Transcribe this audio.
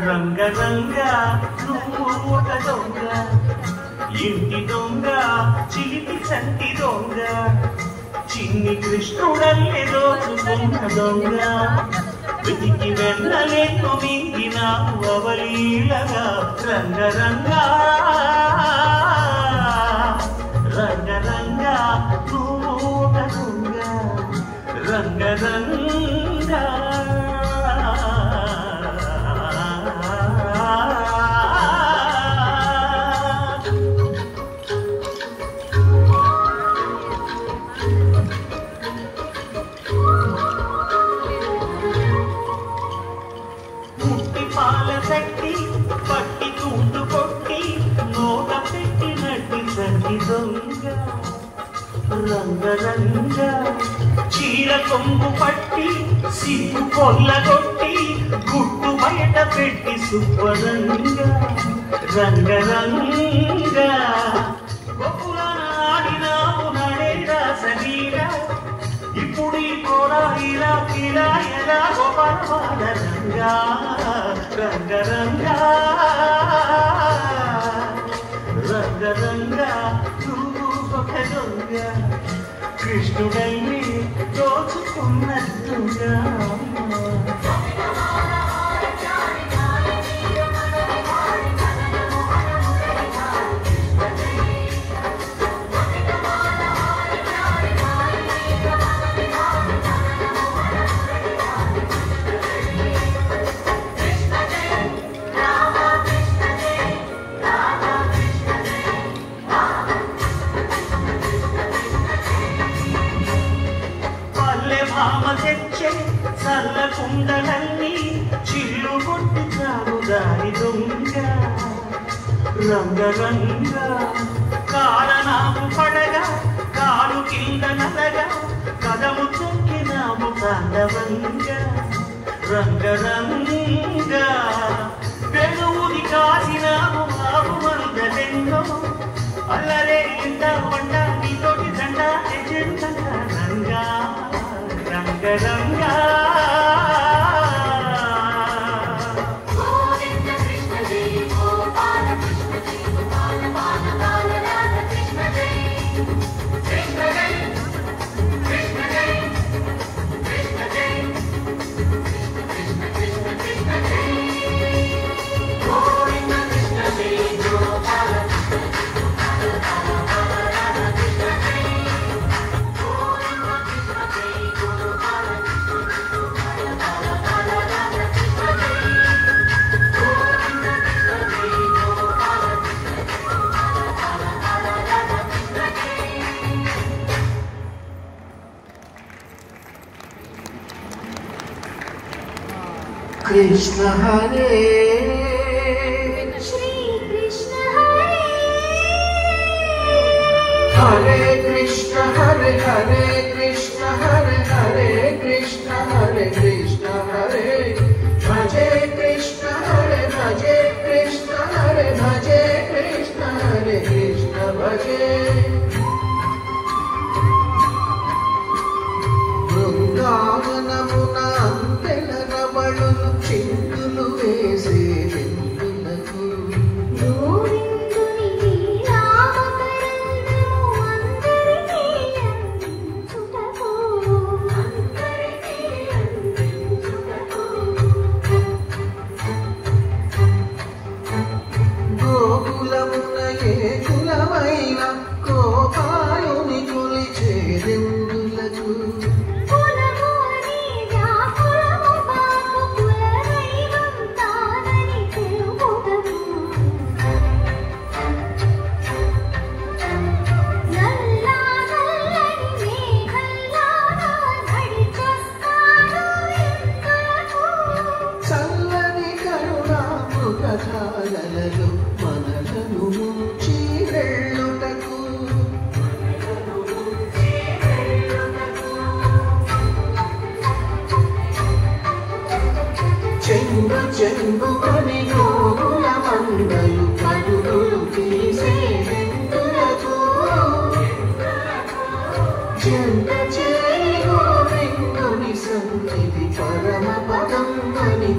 రంగ రంగ నువ్వు ఒక దొంగ, ఇంటి దొంగ చిలిపి చంటి దొంగ, చిన్ని కృష్ణుడల్లే దోచుకున్న దొంగ, వెతికి వెళ్ళలేను మింగినావు అవలీలగా. రంగ రంగ రంగ రంగ నువ్వు ఒక దొంగ, రంగ రంగ పట్టి తూటు కొట్టి నోట పెట్టినట్టి చంటి దొంగ. రంగ రంగ చీర కొంగు పట్టి సిగ్గు కొల్లగొట్టి గుట్టు బయట పెట్టి సుబ్బరంగ. రంగ రంగ గొప్పనాడినావు నడేరా సగీరా, ఇప్పుడు ఈ కోరా ఇలా ఇలా ఎలా గోపాల రంగా. రంగ రంగ రంగ రంగ నువ్వు ఒక దొంగ, కృష్ణుడల్ని దోచుకున్నట్టుగా. చల్ల కుండలన్నీ చిల్లు కొట్టి చాలు దారి దొంగ. రంగ రంగ కారణాము పడగా కాలు కింద నలగా కదము తొక్కినాము తాండవంగ. రంగ రంగ పెనువుది కాసినాము ఆవు మందలెన్నో, అల్లరే ఇంత వంట నీతోటి దండ చెంట. రంగా రంగ రంగ कृष्ण हरे श्री कृष्ण हरे कृष्ण हरे हरे कृष्ण हरे हरे कृष्ण हरे कृष्ण हरे भजे कृष्ण हरे भजे कृष्ण हरे भजे कृष्ण हरे कृष्ण भजे. బృందావనమున అంతెల రవళులు చిందులు వేసే వెందులకు, గోవిందుని నామకరందము అందరికీ అందించుటకు, గోకులమున ఏ కులమైన చెంగు చెంగుమని గోవుల మందలు పరుగులు తీసేందులకు చెంత చేయి గోవిందుని సన్నిధి పరమ పదం అని